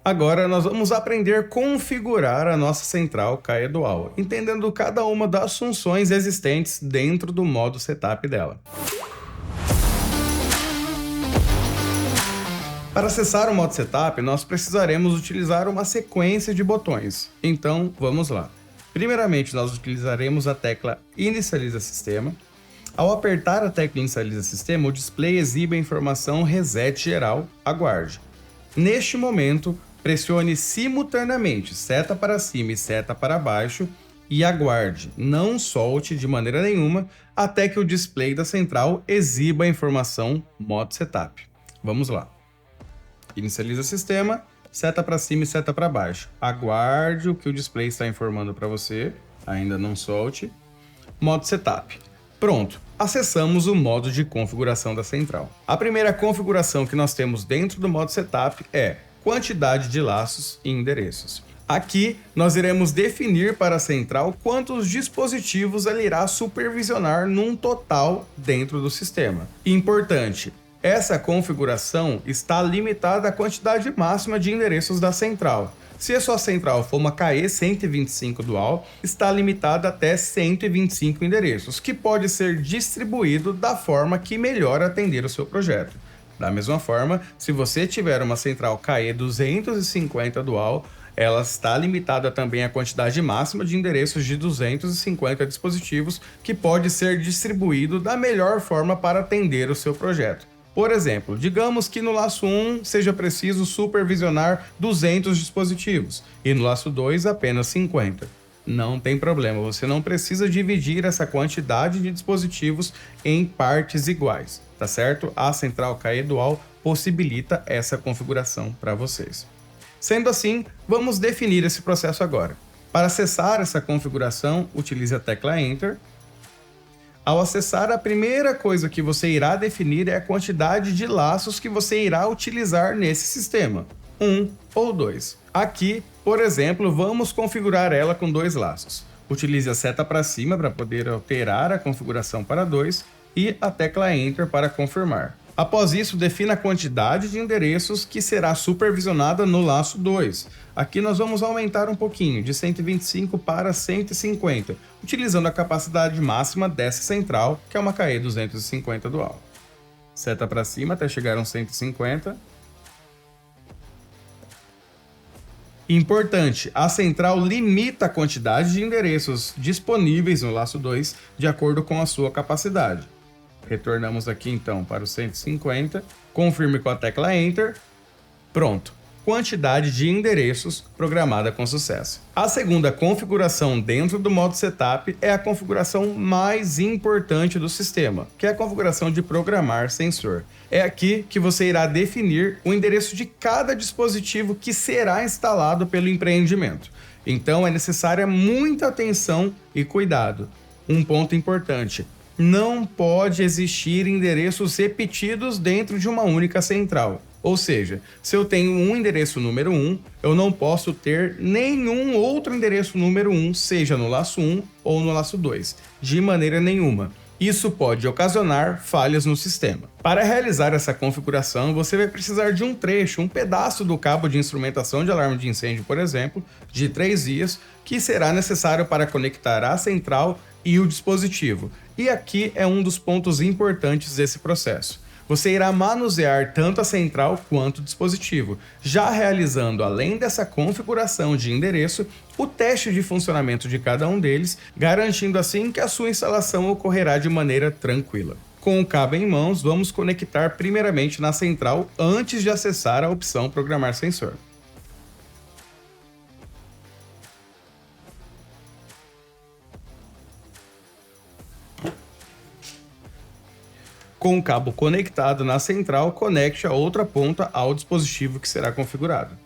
Agora nós vamos aprender a configurar a nossa central CAE Dual, entendendo cada uma das funções existentes dentro do modo setup dela. Para acessar o modo setup, nós precisaremos utilizar uma sequência de botões. Então, vamos lá. Primeiramente, nós utilizaremos a tecla Inicializa Sistema. Ao apertar a tecla Inicializa Sistema, o display exibe a informação Reset Geral, aguarde. Neste momento, pressione simultaneamente seta para cima e seta para baixo e aguarde, não solte de maneira nenhuma até que o display da central exiba a informação Modo Setup. Vamos lá. Inicializa sistema, seta para cima e seta para baixo. Aguarde o que o display está informando para você, ainda não solte. Modo Setup. Pronto, acessamos o modo de configuração da central. A primeira configuração que nós temos dentro do modo Setup é quantidade de laços e endereços. Aqui, nós iremos definir para a central quantos dispositivos ela irá supervisionar num total dentro do sistema. Importante, essa configuração está limitada à quantidade máxima de endereços da central. Se a sua central for uma CAE 125 Dual, está limitada até 125 endereços, que pode ser distribuído da forma que melhor atender o seu projeto. Da mesma forma, se você tiver uma central CAE 250 Dual, ela está limitada também à quantidade máxima de endereços de 250 dispositivos, que pode ser distribuído da melhor forma para atender o seu projeto. Por exemplo, digamos que no laço 1 seja preciso supervisionar 200 dispositivos e no laço 2 apenas 50. Não tem problema, você não precisa dividir essa quantidade de dispositivos em partes iguais, tá certo? A central CAE Dual possibilita essa configuração para vocês. Sendo assim, vamos definir esse processo agora. Para acessar essa configuração, utilize a tecla Enter. Ao acessar, a primeira coisa que você irá definir é a quantidade de laços que você irá utilizar nesse sistema, 1 ou 2. Aqui, por exemplo, vamos configurar ela com 2 laços. Utilize a seta para cima para poder alterar a configuração para 2 e a tecla Enter para confirmar. Após isso, defina a quantidade de endereços que será supervisionada no laço 2. Aqui nós vamos aumentar um pouquinho, de 125 para 150, utilizando a capacidade máxima dessa central, que é uma CAE 250 Dual. Seta para cima até chegar a uns 150. Importante, a central limita a quantidade de endereços disponíveis no laço 2 de acordo com a sua capacidade. Retornamos aqui então para o 150, confirme com a tecla Enter, pronto. Quantidade de endereços programada com sucesso. A segunda configuração dentro do modo Setup é a configuração mais importante do sistema, que é a configuração de programar sensor. É aqui que você irá definir o endereço de cada dispositivo que será instalado pelo empreendimento. Então é necessária muita atenção e cuidado. Um ponto importante: não pode existir endereços repetidos dentro de uma única central. Ou seja, se eu tenho um endereço número 1, eu não posso ter nenhum outro endereço número 1, seja no laço 1 ou no laço 2, de maneira nenhuma. Isso pode ocasionar falhas no sistema. Para realizar essa configuração, você vai precisar de um trecho, um pedaço do cabo de instrumentação de alarme de incêndio, por exemplo, de 3 vias, que será necessário para conectar a central e o dispositivo. E aqui é um dos pontos importantes desse processo. Você irá manusear tanto a central quanto o dispositivo, já realizando, além dessa configuração de endereço, o teste de funcionamento de cada um deles, garantindo assim que a sua instalação ocorrerá de maneira tranquila. Com o cabo em mãos, vamos conectar primeiramente na central antes de acessar a opção Programar Sensor. Com o cabo conectado na central, conecte a outra ponta ao dispositivo que será configurado.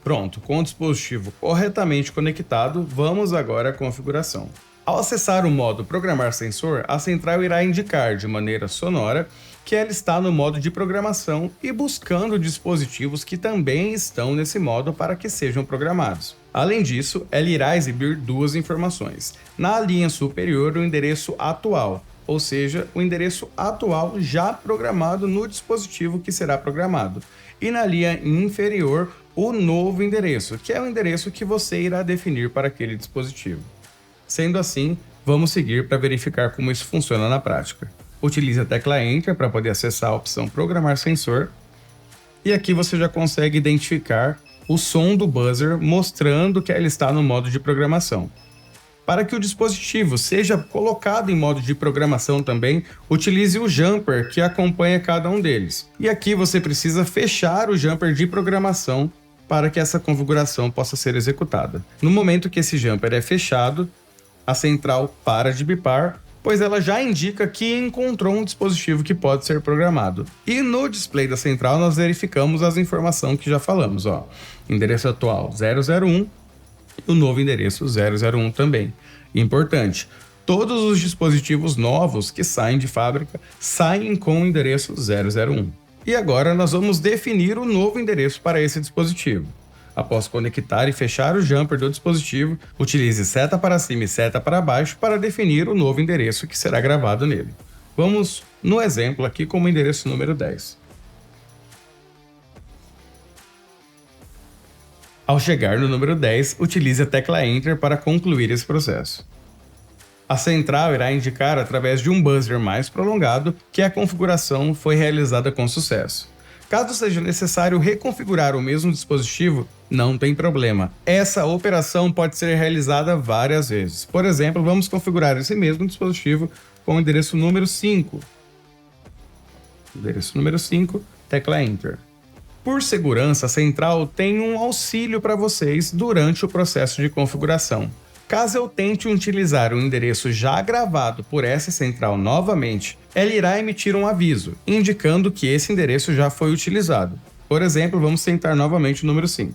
Pronto, com o dispositivo corretamente conectado, vamos agora à configuração. Ao acessar o modo Programar Sensor, a central irá indicar de maneira sonora que ela está no modo de programação e buscando dispositivos que também estão nesse modo para que sejam programados. Além disso, ela irá exibir duas informações. Na linha superior, o endereço atual, ou seja, o endereço atual já programado no dispositivo que será programado. E na linha inferior, o novo endereço, que é o endereço que você irá definir para aquele dispositivo. Sendo assim, vamos seguir para verificar como isso funciona na prática. Utilize a tecla Enter para poder acessar a opção Programar Sensor. E aqui você já consegue identificar o som do buzzer mostrando que ela está no modo de programação. Para que o dispositivo seja colocado em modo de programação também, utilize o jumper que acompanha cada um deles. E aqui você precisa fechar o jumper de programação para que essa configuração possa ser executada. No momento que esse jumper é fechado, a central para de bipar, pois ela já indica que encontrou um dispositivo que pode ser programado. E no display da central nós verificamos as informações que já falamos, ó. Endereço atual 001 e o novo endereço 001 também. Importante, todos os dispositivos novos que saem de fábrica saem com o endereço 001. E agora nós vamos definir o novo endereço para esse dispositivo. Após conectar e fechar o jumper do dispositivo, utilize seta para cima e seta para baixo para definir o novo endereço que será gravado nele. Vamos no exemplo aqui como endereço número 10. Ao chegar no número 10, utilize a tecla Enter para concluir esse processo. A central irá indicar através de um buzzer mais prolongado que a configuração foi realizada com sucesso. Caso seja necessário reconfigurar o mesmo dispositivo, não tem problema. Essa operação pode ser realizada várias vezes. Por exemplo, vamos configurar esse mesmo dispositivo com o endereço número 5. Endereço número 5, tecla Enter. Por segurança, a central tem um auxílio para vocês durante o processo de configuração. Caso eu tente utilizar o endereço já gravado por essa central novamente, ela irá emitir um aviso, indicando que esse endereço já foi utilizado. Por exemplo, vamos tentar novamente o número 5.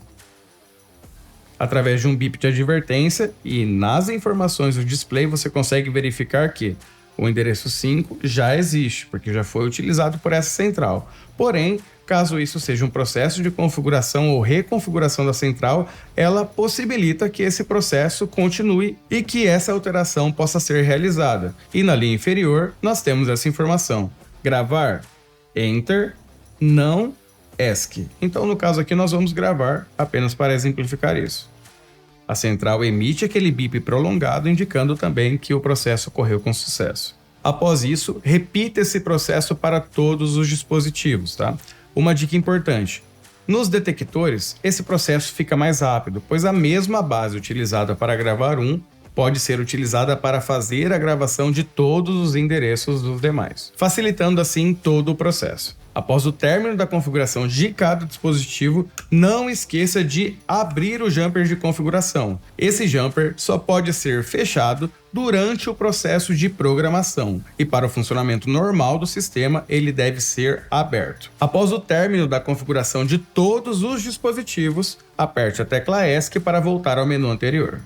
Através de um bip de advertência e nas informações do display você consegue verificar que o endereço 5 já existe, porque já foi utilizado por essa central. Porém, caso isso seja um processo de configuração ou reconfiguração da central, ela possibilita que esse processo continue e que essa alteração possa ser realizada. E na linha inferior, nós temos essa informação. Gravar, Enter, não, ESC. Então, no caso aqui, nós vamos gravar apenas para exemplificar isso. A central emite aquele bip prolongado, indicando também que o processo ocorreu com sucesso. Após isso, repita esse processo para todos os dispositivos, tá? Uma dica importante: nos detectores, esse processo fica mais rápido, pois a mesma base utilizada para gravar um pode ser utilizada para fazer a gravação de todos os endereços dos demais, facilitando assim todo o processo. Após o término da configuração de cada dispositivo, não esqueça de abrir o jumper de configuração. Esse jumper só pode ser fechado durante o processo de programação e para o funcionamento normal do sistema ele deve ser aberto. Após o término da configuração de todos os dispositivos, aperte a tecla ESC para voltar ao menu anterior.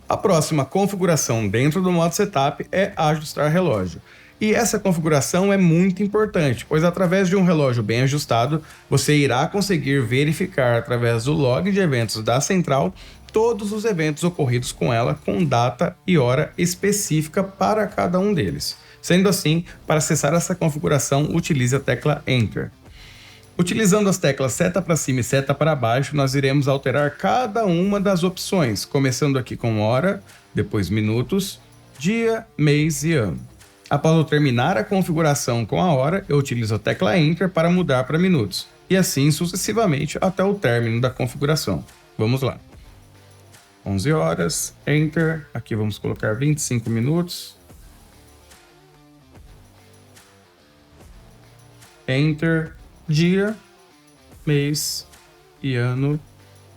A próxima configuração dentro do modo Setup é ajustar relógio. E essa configuração é muito importante, pois através de um relógio bem ajustado, você irá conseguir verificar através do log de eventos da central todos os eventos ocorridos com ela com data e hora específica para cada um deles. Sendo assim, para acessar essa configuração, utilize a tecla Enter. Utilizando as teclas seta para cima e seta para baixo, nós iremos alterar cada uma das opções, começando aqui com hora, depois minutos, dia, mês e ano. Após eu terminar a configuração com a hora, eu utilizo a tecla Enter para mudar para minutos, e assim sucessivamente até o término da configuração. Vamos lá. 11 horas, Enter, aqui vamos colocar 25 minutos. Enter, dia, mês e ano.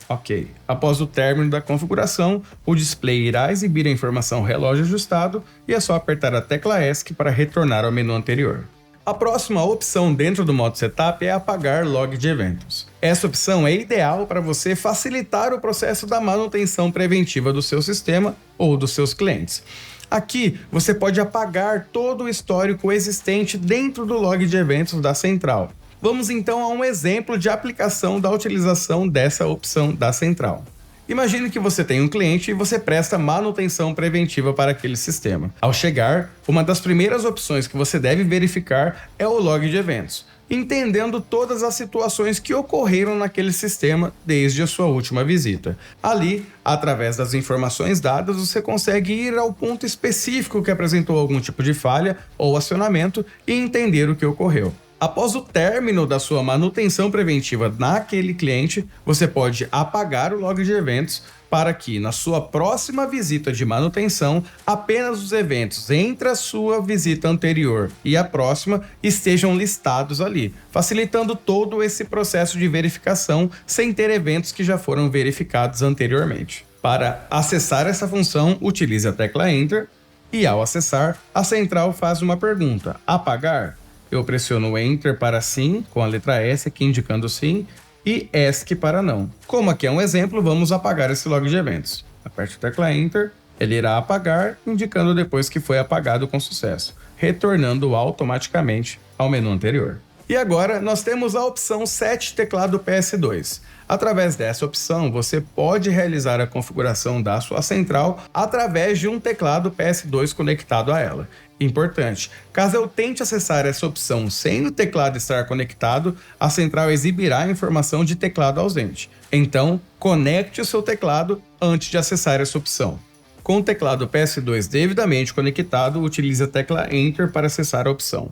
Ok. Após o término da configuração, o display irá exibir a informação relógio ajustado e é só apertar a tecla ESC para retornar ao menu anterior. A próxima opção dentro do modo Setup é apagar log de eventos. Essa opção é ideal para você facilitar o processo da manutenção preventiva do seu sistema ou dos seus clientes. Aqui, você pode apagar todo o histórico existente dentro do log de eventos da central. Vamos então a um exemplo de aplicação da utilização dessa opção da central. Imagine que você tem um cliente e você presta manutenção preventiva para aquele sistema. Ao chegar, uma das primeiras opções que você deve verificar é o log de eventos, entendendo todas as situações que ocorreram naquele sistema desde a sua última visita. Ali, através das informações dadas, você consegue ir ao ponto específico que apresentou algum tipo de falha ou acionamento e entender o que ocorreu. Após o término da sua manutenção preventiva naquele cliente, você pode apagar o log de eventos para que, na sua próxima visita de manutenção, apenas os eventos entre a sua visita anterior e a próxima estejam listados ali, facilitando todo esse processo de verificação sem ter eventos que já foram verificados anteriormente. Para acessar essa função, utilize a tecla Enter e, ao acessar, a central faz uma pergunta: apagar? Eu pressiono Enter para sim, com a letra S aqui indicando sim, e ESC para não. Como aqui é um exemplo, vamos apagar esse log de eventos. Aperte a tecla Enter, ele irá apagar, indicando depois que foi apagado com sucesso, retornando automaticamente ao menu anterior. E agora nós temos a opção Set Teclado PS2. Através dessa opção, você pode realizar a configuração da sua central através de um teclado PS2 conectado a ela. Importante, caso eu tente acessar essa opção sem o teclado estar conectado, a central exibirá a informação de teclado ausente. Então, conecte o seu teclado antes de acessar essa opção. Com o teclado PS2 devidamente conectado, utilize a tecla Enter para acessar a opção.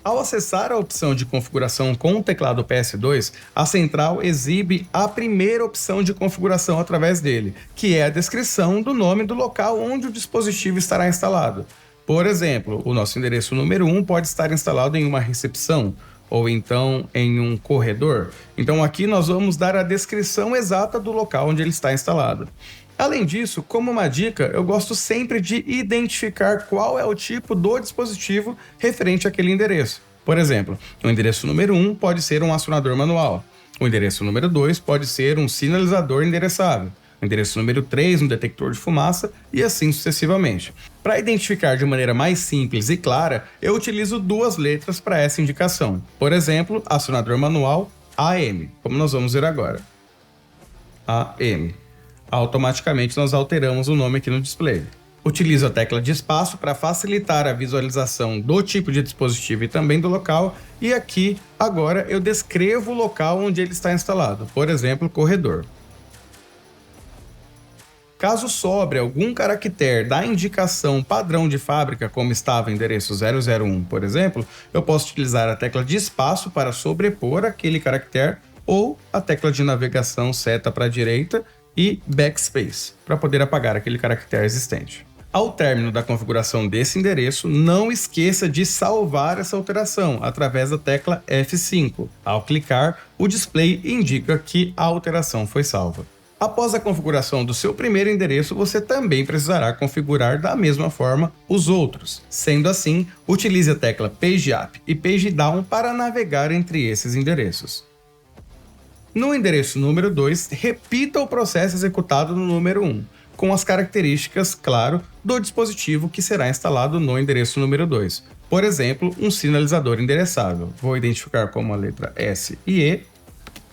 Ao acessar a opção de configuração com o teclado PS2, a central exibe a primeira opção de configuração através dele, que é a descrição do nome do local onde o dispositivo estará instalado. Por exemplo, o nosso endereço número 1 pode estar instalado em uma recepção, ou então em um corredor. Então aqui nós vamos dar a descrição exata do local onde ele está instalado. Além disso, como uma dica, eu gosto sempre de identificar qual é o tipo do dispositivo referente àquele endereço. Por exemplo, o endereço número 1 pode ser um acionador manual. O endereço número 2 pode ser um sinalizador endereçável. O endereço número 3, um detector de fumaça e assim sucessivamente. Para identificar de maneira mais simples e clara, eu utilizo duas letras para essa indicação. Por exemplo, acionador manual AM, como nós vamos ver agora. AM. Automaticamente nós alteramos o nome aqui no display. Utilizo a tecla de espaço para facilitar a visualização do tipo de dispositivo e também do local, e aqui, agora, eu descrevo o local onde ele está instalado, por exemplo, corredor. Caso sobre algum caractere da indicação padrão de fábrica, como estava o endereço 001, por exemplo, eu posso utilizar a tecla de espaço para sobrepor aquele caractere ou a tecla de navegação seta para a direita e backspace, para poder apagar aquele caractere existente. Ao término da configuração desse endereço, não esqueça de salvar essa alteração através da tecla F5. Ao clicar, o display indica que a alteração foi salva. Após a configuração do seu primeiro endereço, você também precisará configurar da mesma forma os outros. Sendo assim, utilize a tecla Page Up e Page Down para navegar entre esses endereços. No endereço número 2, repita o processo executado no número 1, com as características, claro, do dispositivo que será instalado no endereço número 2. Por exemplo, um sinalizador endereçável. Vou identificar como a letra S e E,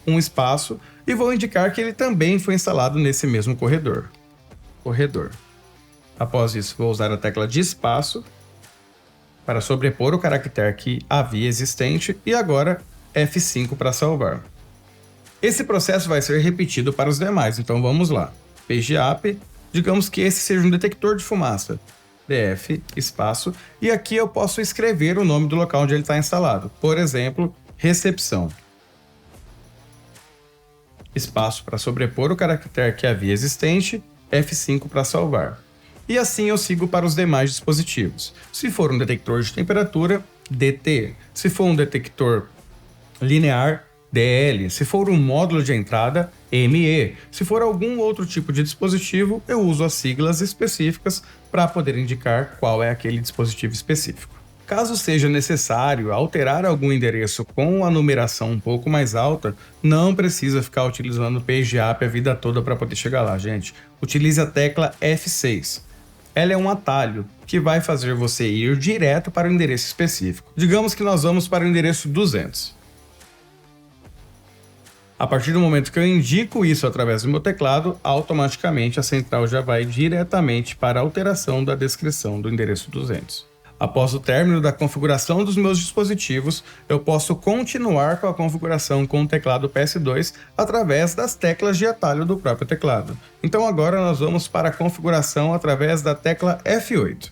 um espaço, e vou indicar que ele também foi instalado nesse mesmo corredor. Após isso, vou usar a tecla de espaço para sobrepor o caractere que havia existente e agora F5 para salvar. Esse processo vai ser repetido para os demais, então vamos lá. Page Up, digamos que esse seja um detector de fumaça. DF, espaço, e aqui eu posso escrever o nome do local onde ele está instalado. Por exemplo, recepção. Espaço para sobrepor o caractere que havia existente, F5 para salvar. E assim eu sigo para os demais dispositivos. Se for um detector de temperatura, DT. Se for um detector linear, DL. Se for um módulo de entrada, ME. Se for algum outro tipo de dispositivo, eu uso as siglas específicas para poder indicar qual é aquele dispositivo específico. Caso seja necessário alterar algum endereço com a numeração um pouco mais alta, não precisa ficar utilizando o PageUp a vida toda para poder chegar lá, gente. Utilize a tecla F6. Ela é um atalho que vai fazer você ir direto para o endereço específico. Digamos que nós vamos para o endereço 200. A partir do momento que eu indico isso através do meu teclado, automaticamente a central já vai diretamente para a alteração da descrição do endereço 200. Após o término da configuração dos meus dispositivos, eu posso continuar com a configuração com o teclado PS2 através das teclas de atalho do próprio teclado. Então agora nós vamos para a configuração através da tecla F8.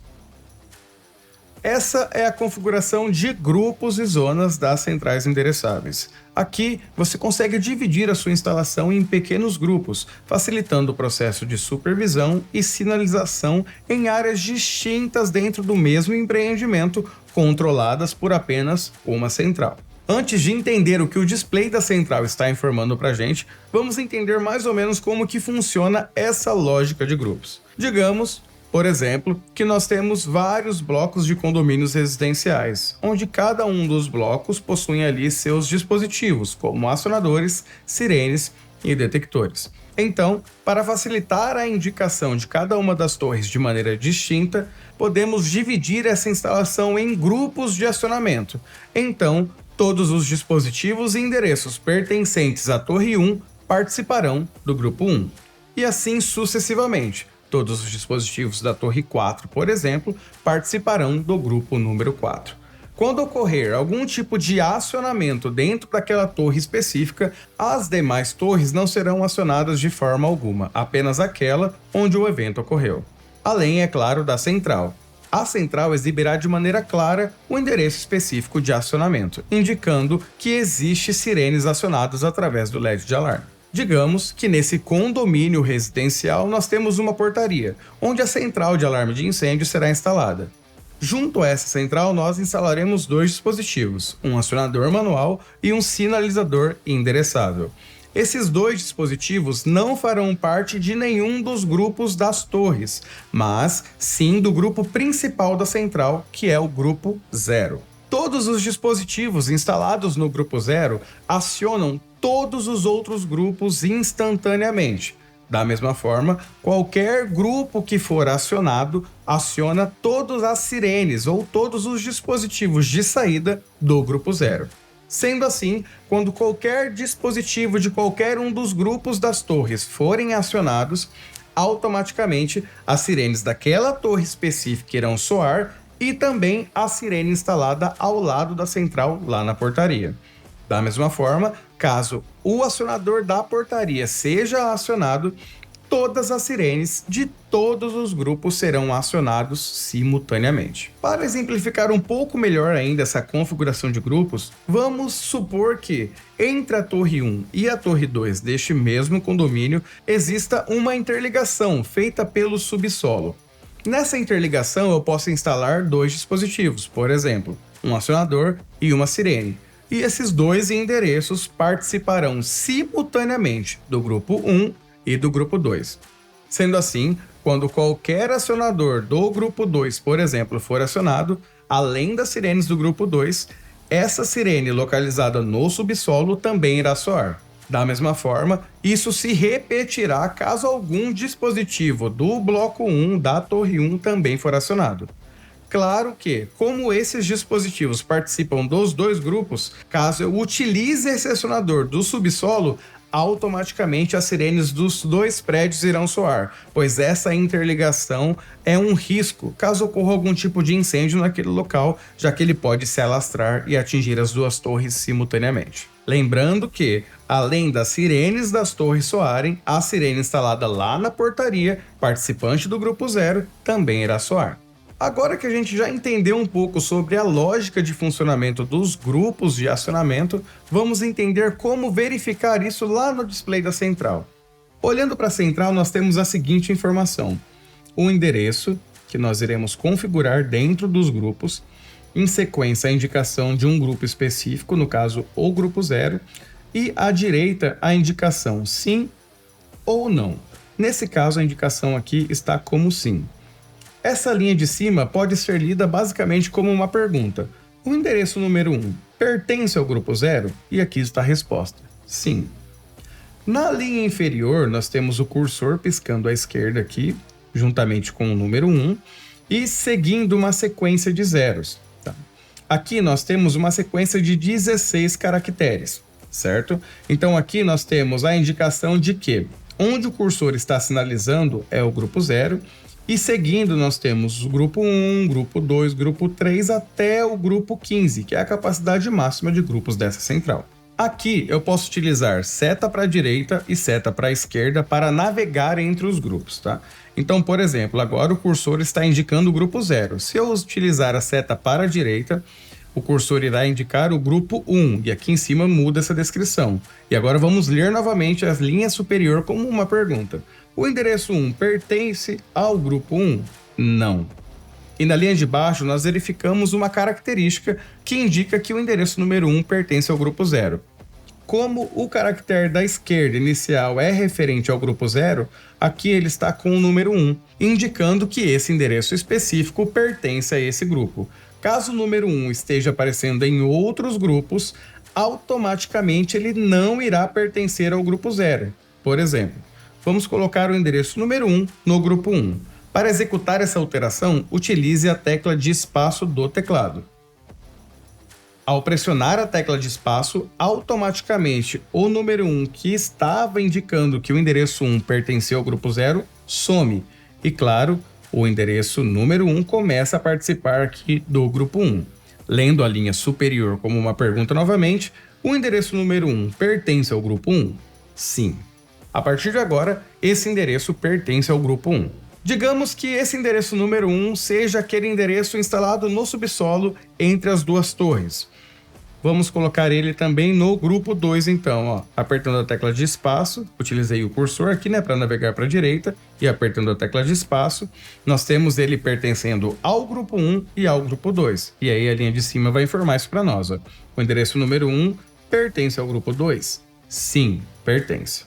Essa é a configuração de grupos e zonas das centrais endereçáveis. Aqui, você consegue dividir a sua instalação em pequenos grupos, facilitando o processo de supervisão e sinalização em áreas distintas dentro do mesmo empreendimento, controladas por apenas uma central. Antes de entender o que o display da central está informando para a gente, vamos entender mais ou menos como que funciona essa lógica de grupos. Digamos, por exemplo, que nós temos vários blocos de condomínios residenciais, onde cada um dos blocos possui ali seus dispositivos, como acionadores, sirenes e detectores. Então, para facilitar a indicação de cada uma das torres de maneira distinta, podemos dividir essa instalação em grupos de acionamento. Então, todos os dispositivos e endereços pertencentes à torre 1 participarão do grupo 1. E assim sucessivamente. Todos os dispositivos da torre 4, por exemplo, participarão do grupo número 4. Quando ocorrer algum tipo de acionamento dentro daquela torre específica, as demais torres não serão acionadas de forma alguma, apenas aquela onde o evento ocorreu. Além, é claro, da central. A central exibirá de maneira clara o endereço específico de acionamento, indicando que existe sirenes acionadas através do LED de alarme. Digamos que nesse condomínio residencial nós temos uma portaria, onde a central de alarme de incêndio será instalada. Junto a essa central nós instalaremos dois dispositivos, um acionador manual e um sinalizador endereçável. Esses dois dispositivos não farão parte de nenhum dos grupos das torres, mas sim do grupo principal da central, que é o grupo 0. Todos os dispositivos instalados no grupo 0 acionam todos os outros grupos instantaneamente. Da mesma forma, qualquer grupo que for acionado aciona todas as sirenes ou todos os dispositivos de saída do grupo 0. Sendo assim, quando qualquer dispositivo de qualquer um dos grupos das torres forem acionados, automaticamente as sirenes daquela torre específica irão soar e também a sirene instalada ao lado da central lá na portaria. Da mesma forma, caso o acionador da portaria seja acionado, todas as sirenes de todos os grupos serão acionados simultaneamente. Para exemplificar um pouco melhor ainda essa configuração de grupos, vamos supor que entre a torre 1 e a torre 2 deste mesmo condomínio exista uma interligação feita pelo subsolo. Nessa interligação eu posso instalar dois dispositivos, por exemplo, um acionador e uma sirene. E esses dois endereços participarão simultaneamente do grupo 1 e do grupo 2. Sendo assim, quando qualquer acionador do grupo 2, por exemplo, for acionado, além das sirenes do grupo 2, essa sirene localizada no subsolo também irá soar. Da mesma forma, isso se repetirá caso algum dispositivo do bloco 1 da torre 1 também for acionado. Claro que, como esses dispositivos participam dos dois grupos, caso eu utilize esse acionador do subsolo, automaticamente as sirenes dos dois prédios irão soar, pois essa interligação é um risco caso ocorra algum tipo de incêndio naquele local, já que ele pode se alastrar e atingir as duas torres simultaneamente. Lembrando que, além das sirenes das torres soarem, a sirene instalada lá na portaria, participante do grupo 0, também irá soar. Agora que a gente já entendeu um pouco sobre a lógica de funcionamento dos grupos de acionamento, vamos entender como verificar isso lá no display da central. Olhando para a central, nós temos a seguinte informação: o endereço, que nós iremos configurar dentro dos grupos, em sequência a indicação de um grupo específico, no caso o grupo 0, e à direita a indicação sim ou não. Nesse caso, a indicação aqui está como sim. Essa linha de cima pode ser lida basicamente como uma pergunta. O endereço número 1 pertence ao grupo 0? E aqui está a resposta. Sim. Na linha inferior, nós temos o cursor piscando à esquerda aqui, juntamente com o número 1, e seguindo uma sequência de zeros. Tá? Aqui nós temos uma sequência de 16 caracteres, certo? Então aqui nós temos a indicação de que onde o cursor está sinalizando é o grupo 0, e seguindo nós temos o grupo 1, grupo 2, grupo 3 até o grupo 15, que é a capacidade máxima de grupos dessa central. Aqui eu posso utilizar seta para a direita e seta para a esquerda para navegar entre os grupos, tá? Então, por exemplo, agora o cursor está indicando o grupo 0. Se eu utilizar a seta para a direita, o cursor irá indicar o grupo 1, e aqui em cima muda essa descrição. E agora vamos ler novamente a linha superior como uma pergunta. O endereço 1 pertence ao grupo 1? Não. E na linha de baixo, nós verificamos uma característica que indica que o endereço número 1 pertence ao grupo 0. Como o caractere da esquerda inicial é referente ao grupo 0, aqui ele está com o número 1, indicando que esse endereço específico pertence a esse grupo. Caso o número 1 esteja aparecendo em outros grupos, automaticamente ele não irá pertencer ao grupo 0. Por exemplo, vamos colocar o endereço número 1 no grupo 1. Para executar essa alteração, utilize a tecla de espaço do teclado. Ao pressionar a tecla de espaço, automaticamente o número 1 que estava indicando que o endereço 1 pertencia ao grupo 0 some. E claro, o endereço número 1 começa a participar aqui do grupo 1. Lendo a linha superior como uma pergunta novamente, o endereço número 1 pertence ao grupo 1? Sim. A partir de agora, esse endereço pertence ao grupo 1. Digamos que esse endereço número 1 seja aquele endereço instalado no subsolo entre as duas torres. Vamos colocar ele também no grupo 2 então, ó. Apertando a tecla de espaço, utilizei o cursor aqui, né, para navegar para a direita, e apertando a tecla de espaço, nós temos ele pertencendo ao grupo 1 e ao grupo 2. E aí a linha de cima vai informar isso para nós, ó. O endereço número 1 pertence ao grupo 2? Sim, pertence.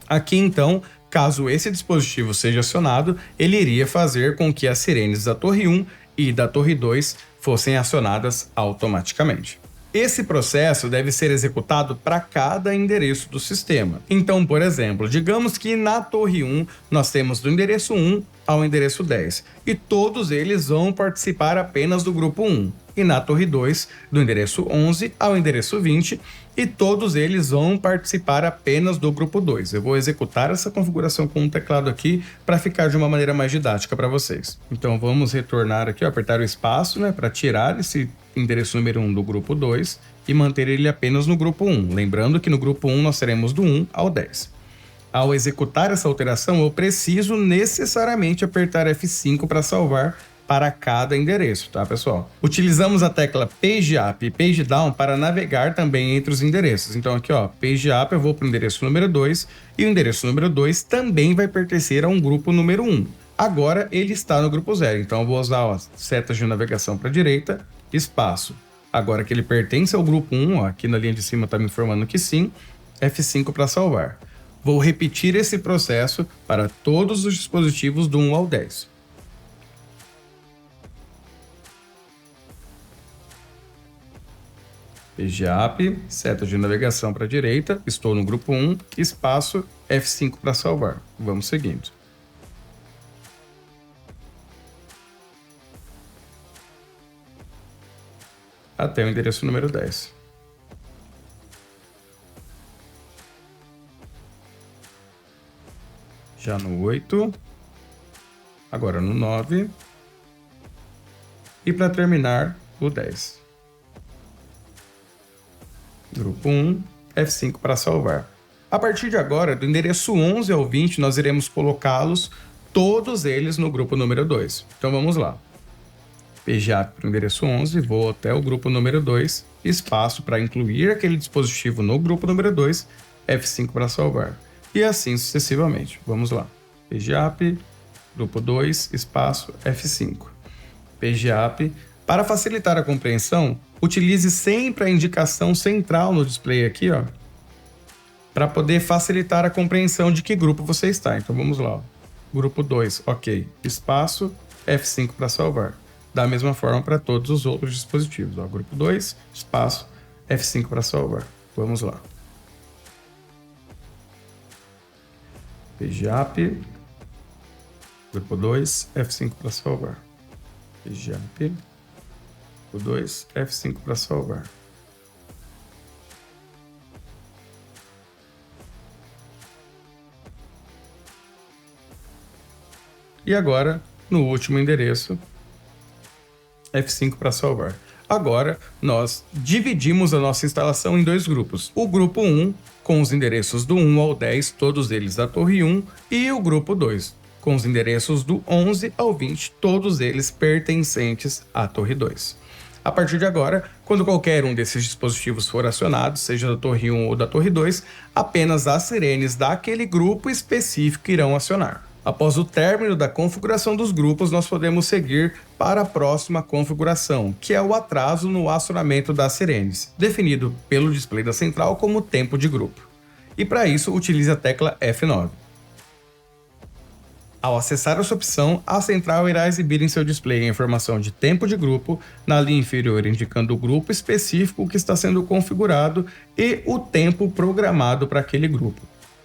Aqui então, caso esse dispositivo seja acionado, ele iria fazer com que as sirenes da torre 1 e da torre 2 fossem acionadas automaticamente. Esse processo deve ser executado para cada endereço do sistema. Então, por exemplo, digamos que na torre 1 nós temos do endereço 1 ao endereço 10 e todos eles vão participar apenas do grupo 1. E na torre 2, do endereço 11 ao endereço 20, e todos eles vão participar apenas do grupo 2. Eu vou executar essa configuração com o teclado aqui para ficar de uma maneira mais didática para vocês. Então vamos retornar aqui, ó, apertar o espaço, né, para tirar esse endereço número 1 do grupo 2 e manter ele apenas no grupo 1. Lembrando que no grupo 1 nós teremos do 1 ao 10. Ao executar essa alteração, eu preciso necessariamente apertar F5 para salvar para cada endereço, tá, pessoal? Utilizamos a tecla Page Up e Page Down para navegar também entre os endereços. Então aqui, ó, Page Up eu vou para o endereço número 2 e o endereço número 2 também vai pertencer a um grupo número 1. Agora ele está no grupo 0, então eu vou usar, ó, setas de navegação para a direita, espaço. Agora que ele pertence ao grupo 1, ó, aqui na linha de cima está me informando que sim, F5 para salvar. Vou repetir esse processo para todos os dispositivos do 1 ao 10. Page Up, seta de navegação para a direita, estou no grupo 1, espaço, F5 para salvar. Vamos seguindo. Até o endereço número 10. Já no 8. Agora no 9. E para terminar, o 10. Grupo 1, F5 para salvar. A partir de agora, do endereço 11 ao 20, nós iremos colocá-los, todos eles, no grupo número 2. Então vamos lá. Page Up para o endereço 11, vou até o grupo número 2, espaço para incluir aquele dispositivo no grupo número 2, F5 para salvar. E assim sucessivamente. Vamos lá. Page Up, grupo 2, espaço, F5. Page Up. Para facilitar a compreensão, utilize sempre a indicação central no display aqui, ó, para poder facilitar a compreensão de que grupo você está. Então vamos lá, ó. Grupo 2, ok, espaço, F5 para salvar. Da mesma forma para todos os outros dispositivos. Ó, grupo 2, espaço, F5 para salvar. Vamos lá. PGAP, grupo 2, F5 para salvar. PGAP, grupo 2, F5 para salvar. E agora, no último endereço, F5 para salvar. Agora, nós dividimos a nossa instalação em dois grupos. O grupo 1, com os endereços do 1 ao 10, todos eles da torre 1, e o grupo 2, com os endereços do 11 ao 20, todos eles pertencentes à torre 2. A partir de agora, quando qualquer um desses dispositivos for acionado, seja da torre 1 ou da torre 2, apenas as sirenes daquele grupo específico irão acionar. Após o término da configuração dos grupos, nós podemos seguir para a próxima configuração, que é o atraso no acionamento das sirenes, definido pelo display da central como tempo de grupo. E para isso, utilize a tecla F9. Ao acessar essa opção, a central irá exibir em seu display a informação de tempo de grupo, na linha inferior indicando o grupo específico que está sendo configurado e o tempo programado para aquele grupo.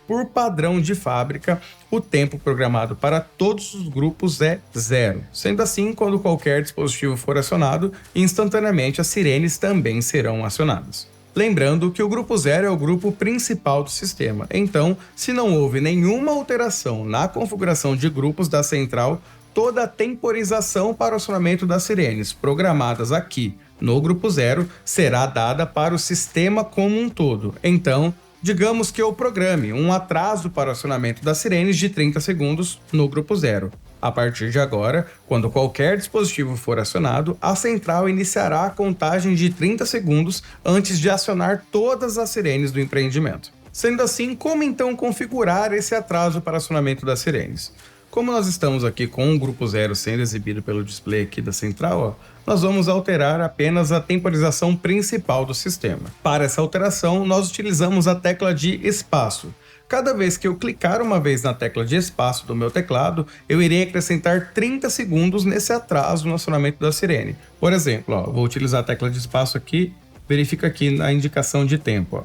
Por padrão de fábrica, o tempo programado para todos os grupos é 0. Sendo assim, quando qualquer dispositivo for acionado, instantaneamente as sirenes também serão acionadas. Lembrando que o grupo 0 é o grupo principal do sistema, então, se não houve nenhuma alteração na configuração de grupos da central, toda a temporização para o acionamento das sirenes programadas aqui no grupo 0 será dada para o sistema como um todo. Então, digamos que eu programe um atraso para o acionamento das sirenes de 30 segundos no grupo 0. A partir de agora, quando qualquer dispositivo for acionado, a central iniciará a contagem de 30 segundos antes de acionar todas as sirenes do empreendimento. Sendo assim, como então configurar esse atraso para acionamento das sirenes? Como nós estamos aqui com o grupo 0 sendo exibido pelo display aqui da central, nós vamos alterar apenas a temporização principal do sistema. Para essa alteração, nós utilizamos a tecla de espaço. Cada vez que eu clicar uma vez na tecla de espaço do meu teclado, eu irei acrescentar 30 segundos nesse atraso no acionamento da sirene. Por exemplo, vou utilizar a tecla de espaço aqui, verifica aqui na indicação de tempo.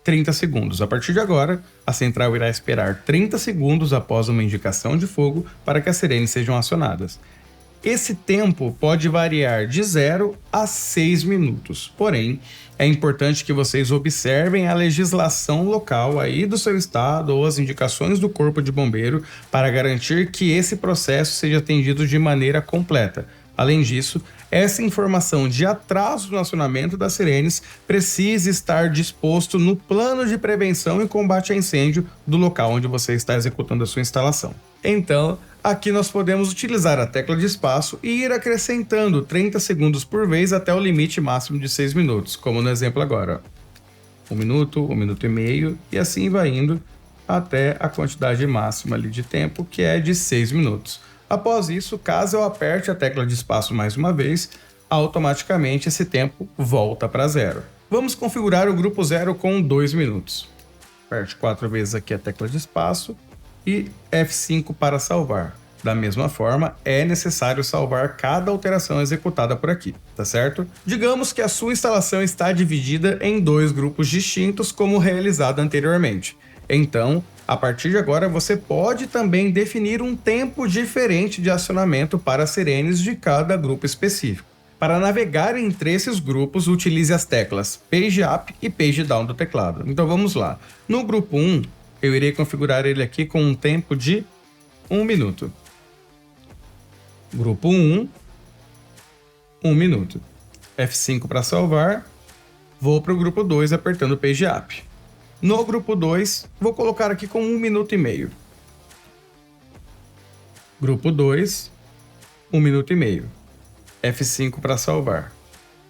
30 segundos. A partir de agora, a central irá esperar 30 segundos após uma indicação de fogo para que as sirenes sejam acionadas. Esse tempo pode variar de 0 a 6 minutos, porém, é importante que vocês observem a legislação local aí do seu estado ou as indicações do Corpo de Bombeiro para garantir que esse processo seja atendido de maneira completa. Além disso, essa informação de atraso no acionamento das sirenes precisa estar disposto no plano de prevenção e combate a incêndio do local onde você está executando a sua instalação. Então, aqui nós podemos utilizar a tecla de espaço e ir acrescentando 30 segundos por vez até o limite máximo de 6 minutos, como no exemplo agora. 1 minuto, 1 minuto e meio, e assim vai indo até a quantidade máxima ali de tempo, que é de 6 minutos. Após isso, caso eu aperte a tecla de espaço mais uma vez, automaticamente esse tempo volta para 0. Vamos configurar o grupo 0 com 2 minutos. Aperte 4 vezes aqui a tecla de espaço e F5 para salvar. Da mesma forma, é necessário salvar cada alteração executada por aqui, tá certo? Digamos que a sua instalação está dividida em 2 grupos distintos como realizado anteriormente. Então, a partir de agora, você pode também definir um tempo diferente de acionamento para as sirenes de cada grupo específico. Para navegar entre esses grupos, utilize as teclas Page Up e Page Down do teclado. Então vamos lá. No grupo 1, eu irei configurar ele aqui com um tempo de 1 minuto. Grupo 1, 1 minuto. F5 para salvar. Vou para o grupo 2 apertando Page Up. No grupo 2, vou colocar aqui com 1 minuto e meio. Grupo 2, 1 minuto e meio. F5 para salvar.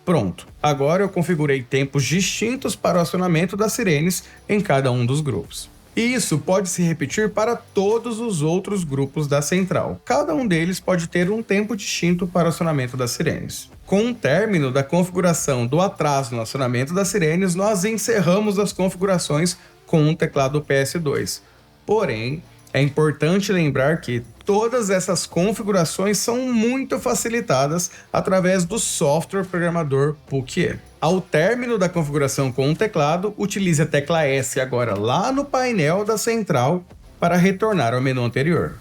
Pronto, agora eu configurei tempos distintos para o acionamento das sirenes em cada um dos grupos. E isso pode se repetir para todos os outros grupos da central. Cada um deles pode ter um tempo distinto para o acionamento das sirenes. Com o término da configuração do atraso no acionamento das sirenes, nós encerramos as configurações com o teclado PS2. Porém, é importante lembrar que, todas essas configurações são muito facilitadas através do software programador Pukié. Ao término da configuração com o teclado, utilize a tecla S agora lá no painel da central para retornar ao menu anterior.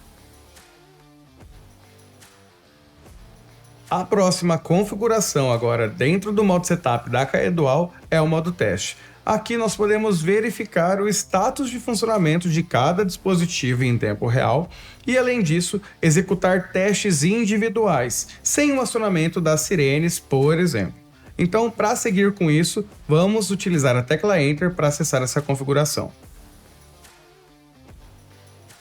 A próxima configuração agora dentro do modo setup da Caedual é o modo teste. Aqui nós podemos verificar o status de funcionamento de cada dispositivo em tempo real e, além disso, executar testes individuais, sem o acionamento das sirenes, por exemplo. Então, para seguir com isso, vamos utilizar a tecla Enter para acessar essa configuração.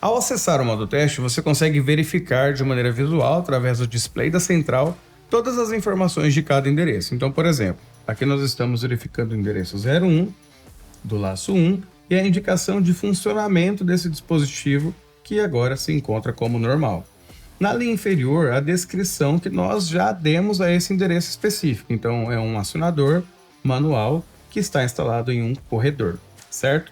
Ao acessar o modo teste, você consegue verificar de maneira visual, através do display da central, todas as informações de cada endereço. Então, por exemplo, aqui nós estamos verificando o endereço 01 do laço 1 e a indicação de funcionamento desse dispositivo, que agora se encontra como normal. Na linha inferior, a descrição que nós já demos a esse endereço específico. Então, é um acionador manual que está instalado em um corredor, certo?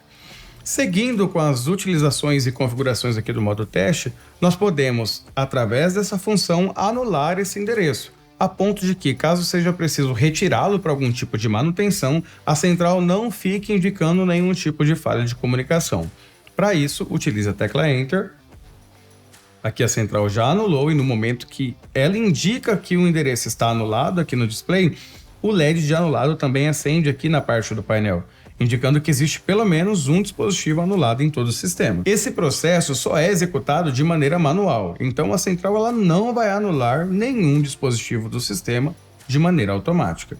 Seguindo com as utilizações e configurações aqui do modo teste, nós podemos, através dessa função, anular esse endereço, a ponto de que, caso seja preciso retirá-lo para algum tipo de manutenção, a central não fique indicando nenhum tipo de falha de comunicação. Para isso, utilize a tecla Enter. Aqui a central já anulou e no momento que ela indica que o endereço está anulado aqui no display, o LED de anulado também acende aqui na parte do painel, indicando que existe pelo menos um dispositivo anulado em todo o sistema. Esse processo só é executado de maneira manual, então a central ela não vai anular nenhum dispositivo do sistema de maneira automática.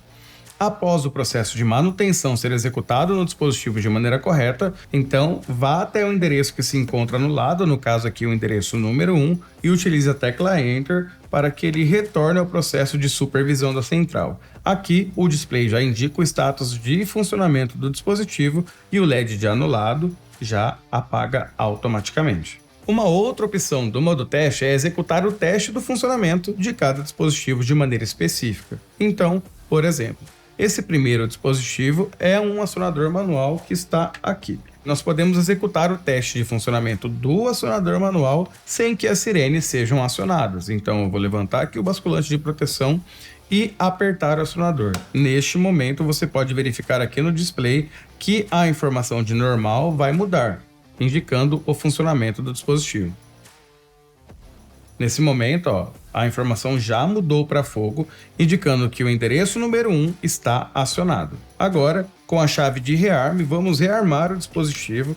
Após o processo de manutenção ser executado no dispositivo de maneira correta, então vá até o endereço que se encontra anulado, no caso aqui o endereço número 1, e utilize a tecla Enter para que ele retorne ao processo de supervisão da central. Aqui o display já indica o status de funcionamento do dispositivo e o LED de anulado já apaga automaticamente. Uma outra opção do modo teste é executar o teste do funcionamento de cada dispositivo de maneira específica. Então, por exemplo, esse primeiro dispositivo é um acionador manual que está aqui. Nós podemos executar o teste de funcionamento do acionador manual sem que as sirenes sejam acionadas. Então eu vou levantar aqui o basculante de proteção e apertar o acionador. Neste momento você pode verificar aqui no display que a informação de normal vai mudar, indicando o funcionamento do dispositivo. Nesse momento, a informação já mudou para fogo, indicando que o endereço número 1 está acionado. Agora, com a chave de rearm, vamos rearmar o dispositivo,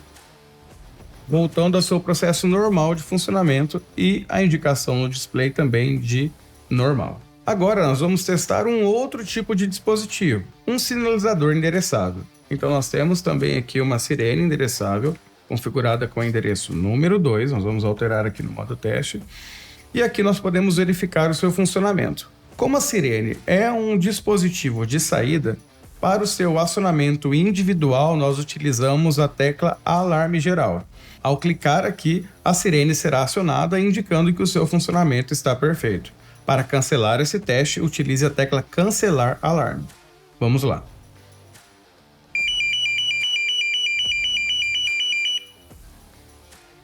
voltando ao seu processo normal de funcionamento e a indicação no display também de normal. Agora, nós vamos testar um outro tipo de dispositivo, um sinalizador endereçado. Então, nós temos também aqui uma sirene endereçável, configurada com o endereço número 2, nós vamos alterar aqui no modo teste. E aqui nós podemos verificar o seu funcionamento. Como a sirene é um dispositivo de saída, para o seu acionamento individual nós utilizamos a tecla Alarme Geral. Ao clicar aqui, a sirene será acionada indicando que o seu funcionamento está perfeito. Para cancelar esse teste, utilize a tecla Cancelar Alarme. Vamos lá.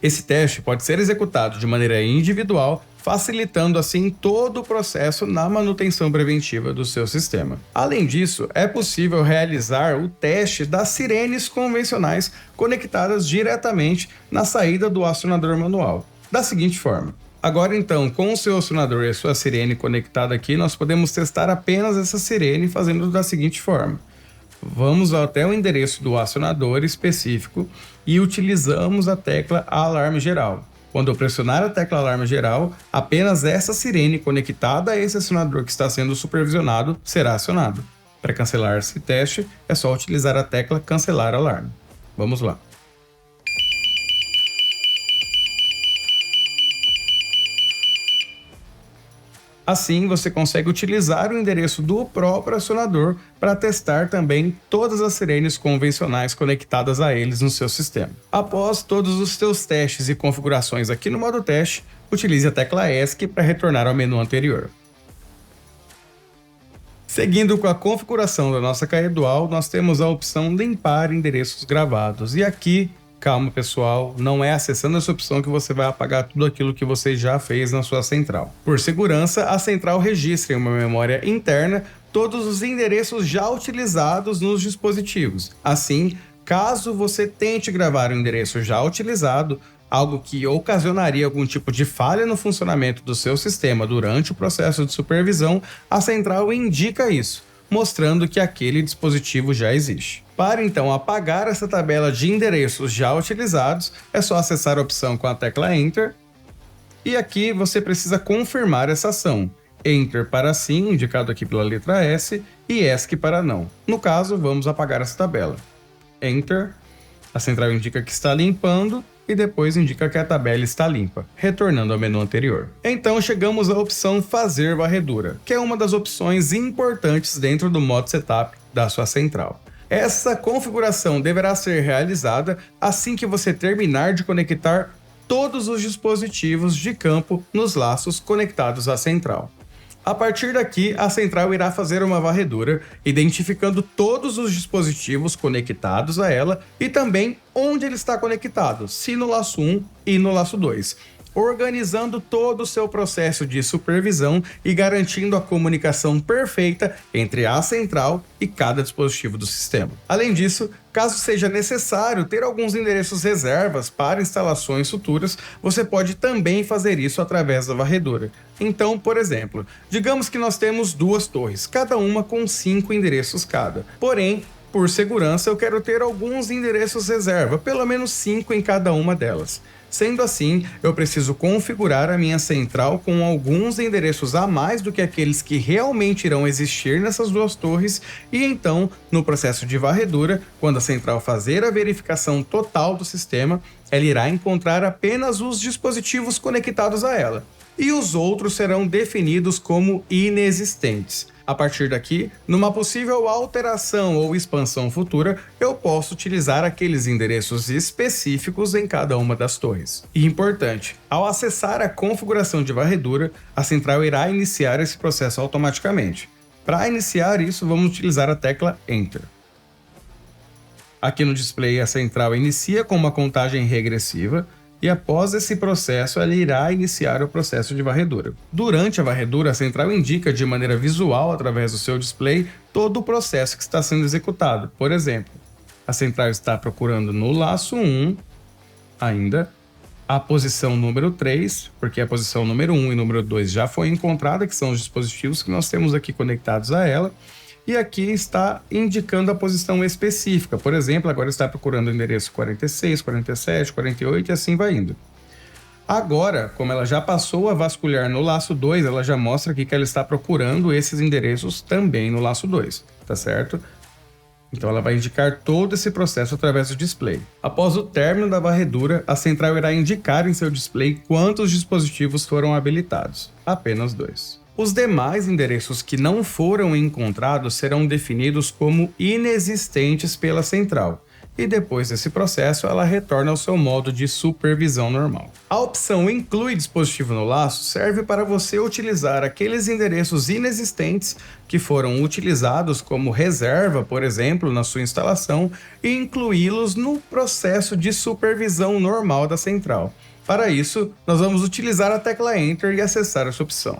Esse teste pode ser executado de maneira individual, facilitando assim todo o processo na manutenção preventiva do seu sistema. Além disso, é possível realizar o teste das sirenes convencionais conectadas diretamente na saída do acionador manual, da seguinte forma. Agora então, com o seu acionador e a sua sirene conectada aqui, nós podemos testar apenas essa sirene fazendo da seguinte forma. Vamos até o endereço do acionador específico e utilizamos a tecla Alarme Geral. Quando eu pressionar a tecla Alarme Geral, apenas essa sirene conectada a esse acionador que está sendo supervisionado será acionado. Para cancelar esse teste, é só utilizar a tecla Cancelar Alarme. Vamos lá. Assim, você consegue utilizar o endereço do próprio acionador para testar também todas as sirenes convencionais conectadas a eles no seu sistema. Após todos os seus testes e configurações aqui no modo teste, utilize a tecla ESC para retornar ao menu anterior. Seguindo com a configuração da nossa Caedual, nós temos a opção Limpar endereços gravados. E aqui Calma, pessoal, não é acessando essa opção que você vai apagar tudo aquilo que você já fez na sua central. Por segurança, a central registra em uma memória interna todos os endereços já utilizados nos dispositivos. Assim, caso você tente gravar um endereço já utilizado, algo que ocasionaria algum tipo de falha no funcionamento do seu sistema durante o processo de supervisão, a central indica isso, mostrando que aquele dispositivo já existe. Para então apagar essa tabela de endereços já utilizados, é só acessar a opção com a tecla Enter, e aqui você precisa confirmar essa ação. Enter para sim, indicado aqui pela letra S, e ESC para não. No caso, vamos apagar essa tabela. Enter, a central indica que está limpando, e depois indica que a tabela está limpa, retornando ao menu anterior. Então chegamos à opção Fazer varredura, que é uma das opções importantes dentro do modo Setup da sua central. Essa configuração deverá ser realizada assim que você terminar de conectar todos os dispositivos de campo nos laços conectados à central. A partir daqui, a central irá fazer uma varredura, identificando todos os dispositivos conectados a ela e também onde ele está conectado, se no laço 1 e no laço 2, organizando todo o seu processo de supervisão e garantindo a comunicação perfeita entre a central e cada dispositivo do sistema. Além disso, caso seja necessário ter alguns endereços reservas para instalações futuras, você pode também fazer isso através da varredura. Então, por exemplo, digamos que nós temos 2 torres, cada uma com 5 endereços cada. Porém, por segurança, eu quero ter alguns endereços reserva, pelo menos 5 em cada uma delas. Sendo assim, eu preciso configurar a minha central com alguns endereços a mais do que aqueles que realmente irão existir nessas 2 torres, e então, no processo de varredura, quando a central fazer a verificação total do sistema, ela irá encontrar apenas os dispositivos conectados a ela, e os outros serão definidos como inexistentes. A partir daqui, numa possível alteração ou expansão futura, eu posso utilizar aqueles endereços específicos em cada uma das torres. E importante, ao acessar a configuração de varredura, a central irá iniciar esse processo automaticamente. Para iniciar isso, vamos utilizar a tecla Enter. Aqui no display, a central inicia com uma contagem regressiva, e após esse processo, ela irá iniciar o processo de varredura. Durante a varredura, a central indica de maneira visual, através do seu display, todo o processo que está sendo executado. Por exemplo, a central está procurando no laço 1, ainda, a posição número 3, porque a posição número 1 e número 2 já foi encontrada, que são os dispositivos que nós temos aqui conectados a ela, e aqui está indicando a posição específica. Por exemplo, agora está procurando o endereço 46, 47, 48 e assim vai indo. Agora, como ela já passou a vasculhar no laço 2, ela já mostra aqui que ela está procurando esses endereços também no laço 2, tá certo? Então ela vai indicar todo esse processo através do display. Após o término da varredura, a central irá indicar em seu display quantos dispositivos foram habilitados. Apenas 2. Os demais endereços que não foram encontrados serão definidos como inexistentes pela central, e depois desse processo ela retorna ao seu modo de supervisão normal. A opção Inclui dispositivo no laço serve para você utilizar aqueles endereços inexistentes que foram utilizados como reserva, por exemplo, na sua instalação, e incluí-los no processo de supervisão normal da central. Para isso, nós vamos utilizar a tecla Enter e acessar essa opção.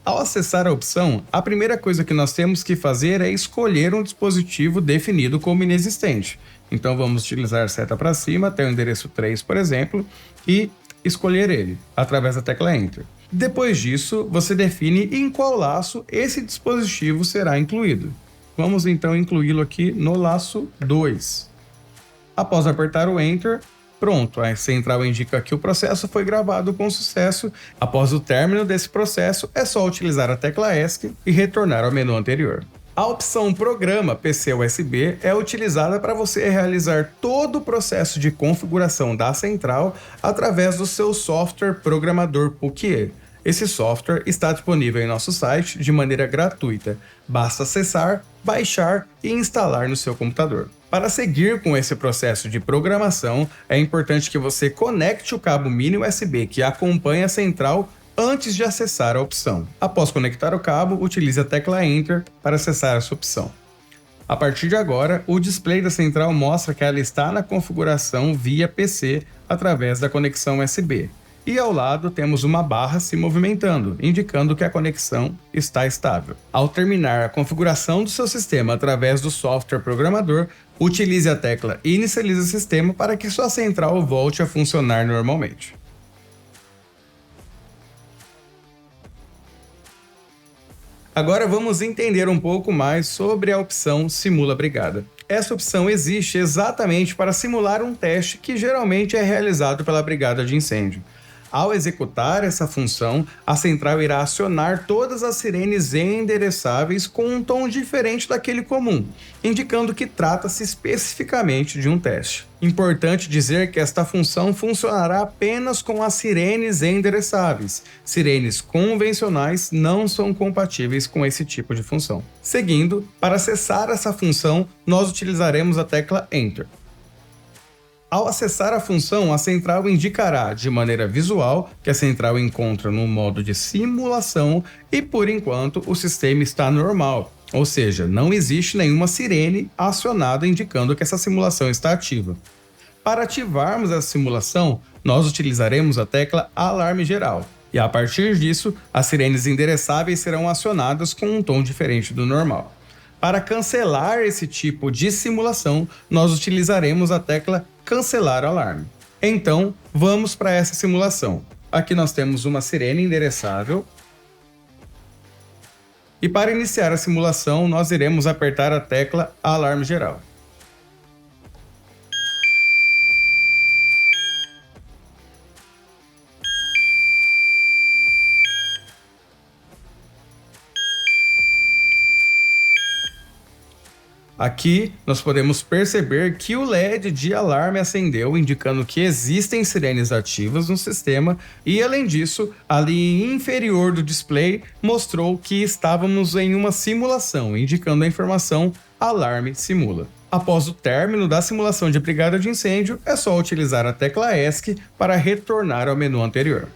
Ao acessar a opção, a primeira coisa que nós temos que fazer é escolher um dispositivo definido como inexistente. Então vamos utilizar a seta para cima até o endereço 3, por exemplo, e escolher ele, através da tecla Enter. Depois disso, você define em qual laço esse dispositivo será incluído. Vamos então incluí-lo aqui no laço 2. Após apertar o Enter, pronto, a central indica que o processo foi gravado com sucesso. Após o término desse processo, é só utilizar a tecla ESC e retornar ao menu anterior. A opção Programa PC USB é utilizada para você realizar todo o processo de configuração da central através do seu software programador Pukier. Esse software está disponível em nosso site de maneira gratuita. Basta acessar, baixar e instalar no seu computador. Para seguir com esse processo de programação, é importante que você conecte o cabo mini USB que acompanha a central antes de acessar a opção. Após conectar o cabo, utilize a tecla Enter para acessar essa opção. A partir de agora, o display da central mostra que ela está na configuração via PC através da conexão USB. E ao lado temos uma barra se movimentando, indicando que a conexão está estável. Ao terminar a configuração do seu sistema através do software programador, utilize a tecla Inicializa Sistema para que sua central volte a funcionar normalmente. Agora vamos entender um pouco mais sobre a opção Simula Brigada. Essa opção existe exatamente para simular um teste que geralmente é realizado pela brigada de incêndio. Ao executar essa função, a central irá acionar todas as sirenes endereçáveis com um tom diferente daquele comum, indicando que trata-se especificamente de um teste. Importante dizer que esta função funcionará apenas com as sirenes endereçáveis. Sirenes convencionais não são compatíveis com esse tipo de função. Seguindo, para acessar essa função, nós utilizaremos a tecla Enter. Ao acessar a função, a central indicará de maneira visual que a central encontra no modo de simulação e, por enquanto, o sistema está normal, ou seja, não existe nenhuma sirene acionada indicando que essa simulação está ativa. Para ativarmos essa simulação, nós utilizaremos a tecla Alarme Geral, e a partir disso, as sirenes endereçáveis serão acionadas com um tom diferente do normal. Para cancelar esse tipo de simulação, nós utilizaremos a tecla Cancelar Alarme. Então, vamos para essa simulação. Aqui nós temos uma sirene endereçável. E para iniciar a simulação, nós iremos apertar a tecla Alarme Geral. Aqui, nós podemos perceber que o LED de alarme acendeu, indicando que existem sirenes ativas no sistema e, além disso, a linha inferior do display mostrou que estávamos em uma simulação, indicando a informação Alarme Simula. Após o término da simulação de brigada de incêndio, é só utilizar a tecla ESC para retornar ao menu anterior.